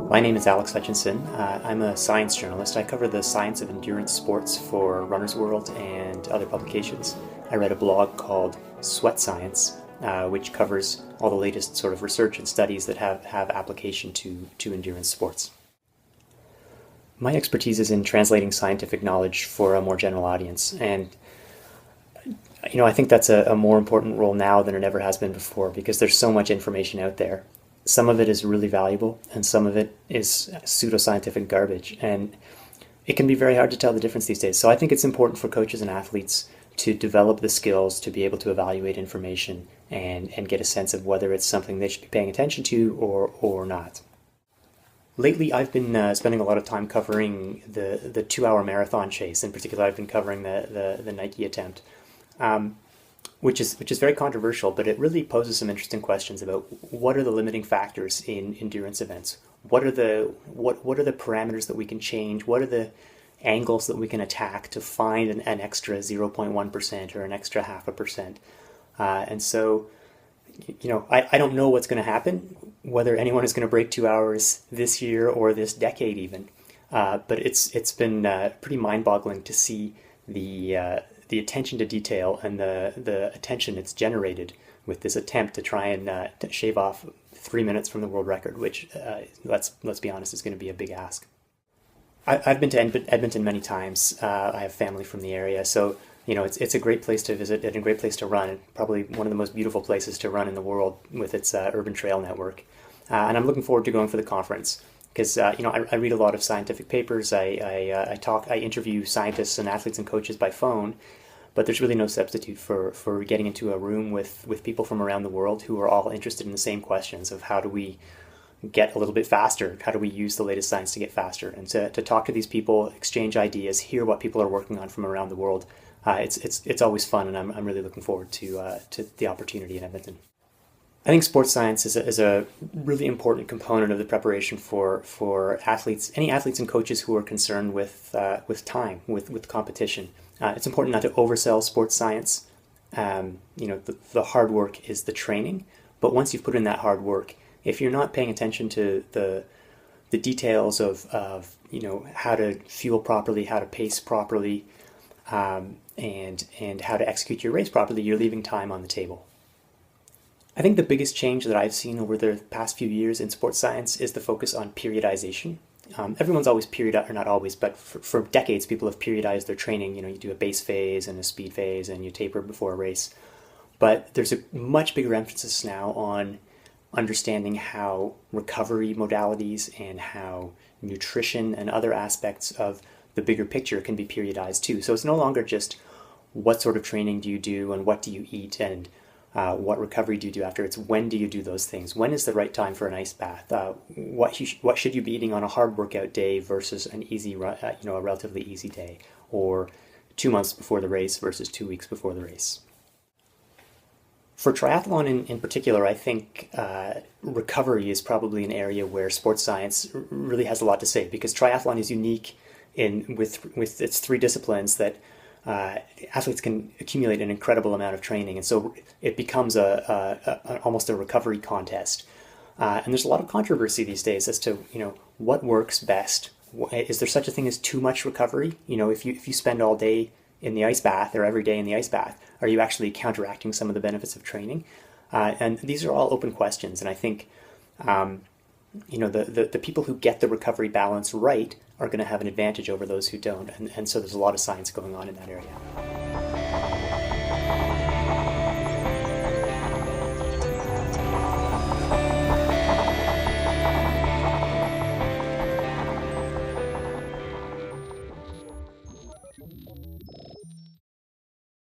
My name is Alex Hutchinson. I'm a science journalist. I cover the science of endurance sports for Runner's World and other publications. I write a blog called Sweat Science, which covers all the latest sort of research and studies that have application to endurance sports. My expertise is in translating scientific knowledge for a more general audience, and I think that's a more important role now than it ever has been before because there's so much information out there. Some of it is really valuable, and some of it is pseudoscientific garbage, and it can be very hard to tell the difference these days. So I think it's important for coaches and athletes to develop the skills to be able to evaluate information and get a sense of whether it's something they should be paying attention to or not. Lately, I've been spending a lot of time covering the 2-hour marathon chase. In particular, I've been covering the Nike attempt. Which is very controversial, but it really poses some interesting questions about what are the limiting factors in endurance events. What are the parameters that we can change? What are the angles that we can attack to find an extra 0.1% or an extra 0.5%? And so, I don't know what's going to happen, whether anyone is going to break 2 hours this year or this decade even. But it's been pretty mind-boggling to see the attention to detail and the attention it's generated with this attempt to try and to shave off 3 minutes from the world record, which let's be honest is going to be a big ask. I've been to Edmonton many times. I have family from the area, so it's a great place to visit and a great place to run. Probably one of the most beautiful places to run in the world with its urban trail network. And I'm looking forward to going for the conference because I read a lot of scientific papers. I interview scientists and athletes and coaches by phone, but there's really no substitute for getting into a room with people from around the world who are all interested in the same questions of how do we get a little bit faster, how do we use the latest science to get faster, and to talk to these people, exchange ideas, hear what people are working on from around the world. It's always fun, and I'm really looking forward to the opportunity in Edmonton. I think sports science is a really important component of the preparation for athletes, any athletes and coaches who are concerned with time, with competition. It's important not to oversell sports science. The hard work is the training, but once you've put in that hard work, if you're not paying attention to the details of how to fuel properly, how to pace properly, and how to execute your race properly, you're leaving time on the table. I think the biggest change that I've seen over the past few years in sports science is the focus on periodization. Everyone's always or not always, but for decades people have periodized their training. You do a base phase and a speed phase and you taper before a race. But there's a much bigger emphasis now on understanding how recovery modalities and how nutrition and other aspects of the bigger picture can be periodized too. So it's no longer just what sort of training do you do and what do you eat and what recovery do you do after? It's when do you do those things? When is the right time for an ice bath? What should you be eating on a hard workout day versus an easy, a relatively easy day, or 2 months before the race versus 2 weeks before the race? For triathlon in particular, I think recovery is probably an area where sports science really has a lot to say because triathlon is unique with its 3 disciplines that athletes can accumulate an incredible amount of training, and so it becomes almost a recovery contest. And there's a lot of controversy these days as to what works best. Is there such a thing as too much recovery? If you spend all day in the ice bath or every day in the ice bath, are you actually counteracting some of the benefits of training? And these are all open questions, and I think the people who get the recovery balance right are going to have an advantage over those who don't. And so there's a lot of science going on in that area.